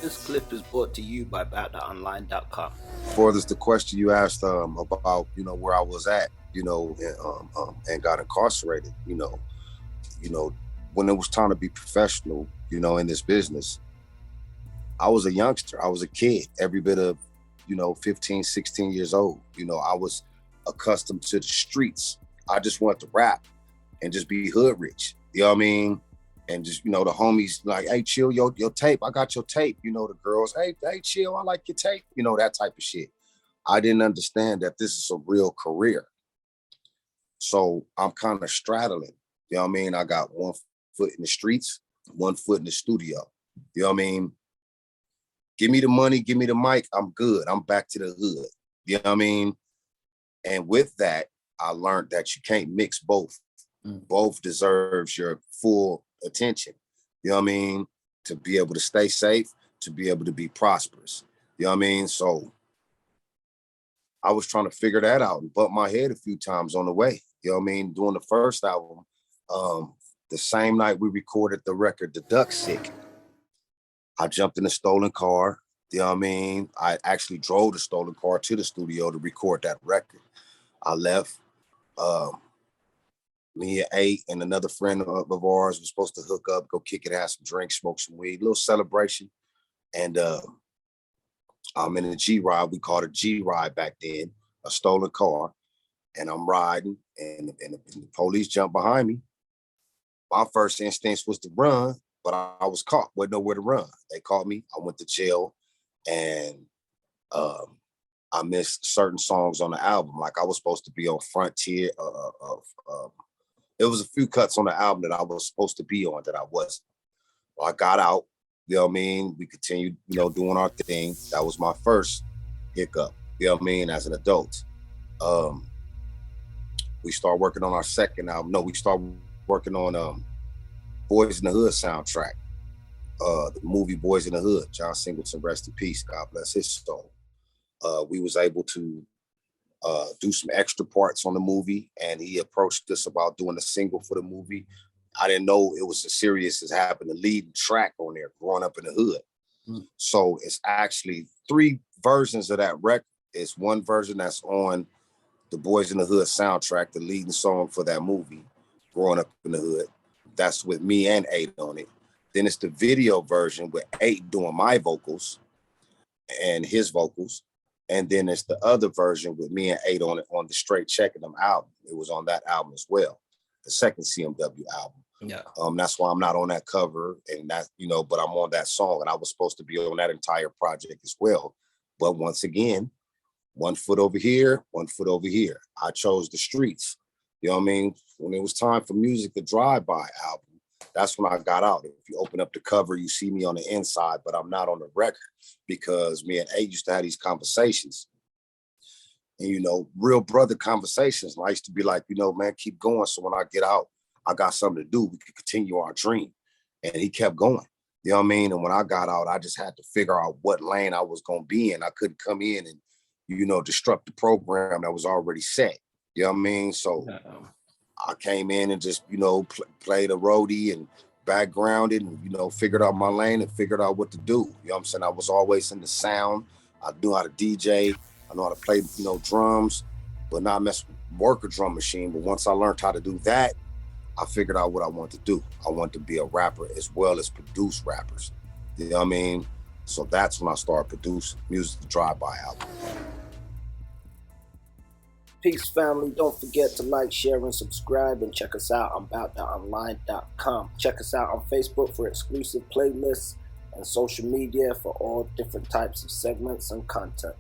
This clip is brought to you by aboutthatonline.com. For this, the question you asked about, where I was at, and got incarcerated, when it was time to be professional, in this business, I was a youngster. I was a kid, every bit of, 15, 16 years old. I was accustomed to the streets. I just wanted to rap and just be hood rich. You know what I mean? And just, the homies like, hey, chill, your tape. I got your tape. The girls, hey, chill, I like your tape. That type of shit. I didn't understand that this is a real career. So I'm kind of straddling. You know what I mean? I got one foot in the streets, one foot in the studio. You know what I mean? Give me the money, give me the mic, I'm good. I'm back to the hood. You know what I mean? And with that, I learned that you can't mix both. Both deserves your full attention. You know what I mean? To be able to stay safe, to be able to be prosperous. You know what I mean? So I was trying to figure that out and bumped my head a few times on the way. You know what I mean? Doing the first album, the same night we recorded the record, The Duck Sick, I jumped in a stolen car. You know what I mean? I actually drove the stolen car to the studio to record that record. I left. Me and Eiht and another friend of ours was supposed to hook up, go kick it, have some drinks, smoke some weed, little celebration. And I'm in a G-Ride. We called it G-Ride back then, a stolen car. And I'm riding and the police jumped behind me. My first instinct was to run, but I was caught, wasn't nowhere to run. They caught me, I went to jail, and I missed certain songs on the album. Like I was supposed to be on Frontier there was a few cuts on the album that I was supposed to be on that I wasn't. Well, I got out, you know what I mean? We continued, doing our thing. That was my first hiccup, you know what I mean, as an adult. We started working on our second album. No, we started working on Boyz in the Hood soundtrack. The movie Boyz in the Hood, John Singleton, rest in peace, God bless his soul. We was able to do some extra parts on the movie, and he approached us about doing a single for the movie. I didn't know it was as serious as having the lead track on there, Growing Up in the Hood. So it's actually 3 versions of that record. It's one version that's on the Boyz in the Hood soundtrack, the leading song for that movie, Growing Up in the Hood. That's with me and Eiht on it. Then it's the video version with Eiht doing my vocals and his vocals. And then it's the other version with me and Eiht on it on the Straight Checking Them album. It was on that album as well, the second CMW album. Yeah. That's why I'm not on that cover, and that, but I'm on that song, and I was supposed to be on that entire project as well. But once again, one foot over here, one foot over here. I chose the streets. You know what I mean? When it was time for music, the Driveby album, that's when I got out. If you open up the cover, you see me on the inside, but I'm not on the record because me and Eiht used to have these conversations. And, real brother conversations. And I used to be like, man, keep going. So when I get out, I got something to do. We could continue our dream. And he kept going. You know what I mean? And when I got out, I just had to figure out what lane I was going to be in. I couldn't come in and, disrupt the program that was already set. You know what I mean? So I came in and just, played a roadie and backgrounded and, figured out my lane and figured out what to do. You know what I'm saying? I was always in the sound. I knew how to DJ. I know how to play, drums, but not mess with work a drum machine. But once I learned how to do that, I figured out what I wanted to do. I wanted to be a rapper as well as produce rappers. You know what I mean? So that's when I started producing music, the Driveby album. Peace, family. Don't forget to like, share, and subscribe, and check us out on aboutthatonline.com. Check us out on Facebook for exclusive playlists and social media for all different types of segments and content.